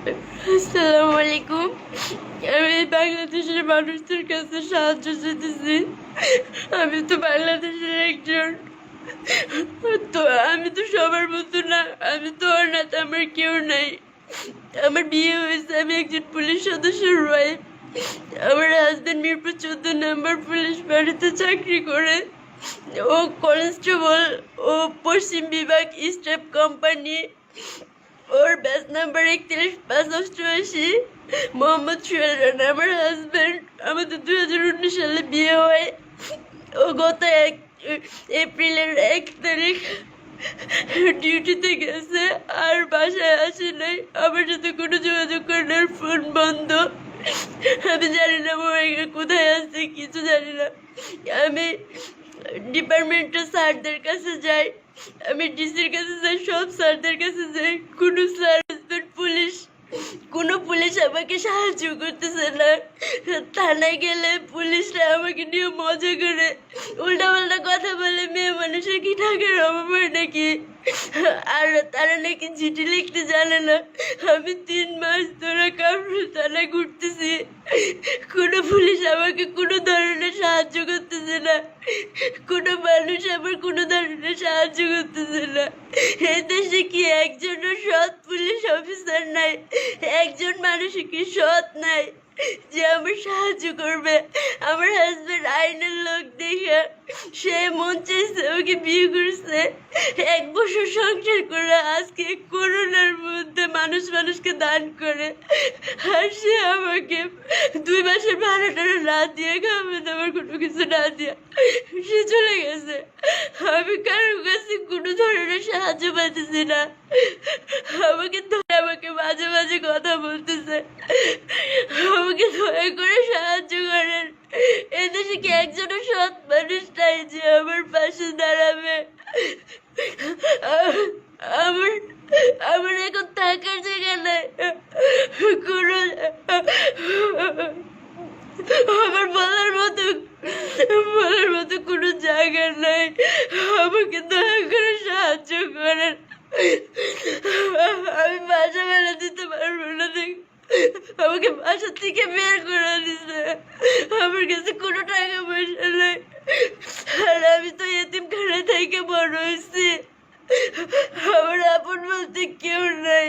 আসসালামু আলাইকুম। আমি বাংলাদেশের মানুষদের কাছে সাহায্য চাইতেছি। আমি তো বাংলাদেশের একজন, তো আমি তো সবার মতো না, আমি তো অনাথ, আমার কেউ নাই। আমার বিয়ে হয়েছে, আমি একজন পুলিশ সদস্যের ওয়াইফ। আমার হাজবেন্ড মিরপুর 14 নম্বর পুলিশ বাড়িতে চাকরি করে। ও কনস্টেবল, ও পশ্চিম বিভাগ স্টেপ কোম্পানি। ওর ব্যাচ নাম্বার 31 5 88। মোহাম্মদ সোহেল রানা আমার হাজব্যান্ড। আমাদের 2019 সালে বিয়ে হয়। ও গত এপ্রিলের 1 তারিখ ডিউটিতে গেছে, আর বাসায় আসে নাই। আমার সাথে কোনো যোগাযোগ করার ফোন বন্ধ। আমি জানি না ও কোথায় আছে, কিছু জানি না। আমি ডিপার্টমেন্টের স্যারদের কাছে যাই, আমি ডিসির কাছে যাই, সব স্যারদের কাছে যাই। কোনো স্যার, পুলিশ, কোনো পুলিশ আমাকে সাহায্য করতেছে না। থানায় গেলে পুলিশরা আমাকে নিয়ে মজা করে, উল্টা পাল্টা কথা বলে, মেয়ে মানুষের কি টাকার অভাব হয় নাকি, আর তারা নাকি চিঠি লিখতে জানে না। আমি 3 মাস ধরে কামরুল থানায় ঘুরতেছি, কোনো পুলিশ আমাকে কোনো ধরনের সাহায্য করতেছে না। কোনো মানুষ আমার কোনো ধরনের সাহায্য করতেছে না। এই দেশে কি একজনও সৎ পুলিশ অফিসার নাই? একজন মানুষ কি সৎ নাই যে আমার সাহায্য করবে? আমার হাজবেন্ড আইনের লোক দেখে সে মন চাইছে ওকে বিয়ে করছে, 1 বছর সংসার করে, আজকে করোনার মধ্যে মানুষ মানুষকে দান করে, আর সে আমাকে 2 মাসের ভাড়াটা না দিয়ে, খাবার দাবার কোনো কিছু না দিয়ে সে চলে গেছে। আমি কারোর কাছে কোনো ধরনের সাহায্য পাইতেছি না। আমাকে ধরে আমাকে মাঝে মাঝে কথা বলতেছে, আমাকে দয়া করে সাহায্য করেন। এদেশে কি একজনও সৎ মানুষ নাই যে আমার পাশে দাঁড়াবে? আমার আমার এখন থাকার জায়গা নাই, কোনো আমার বলার মতো কোনো জায়গা নাই। আমাকে দয়া করে সাহায্য করেন। আমি বাসা ভাড়া দিতে পারবো না, আমাকে বাসা থেকে বের করে দিছে। আমার কাছে কোনো টাকা পয়সা নাই, আর আমি তো এতিমখানা থেকে বড় হয়েছি। আমার আপন বলতে কেউ নাই।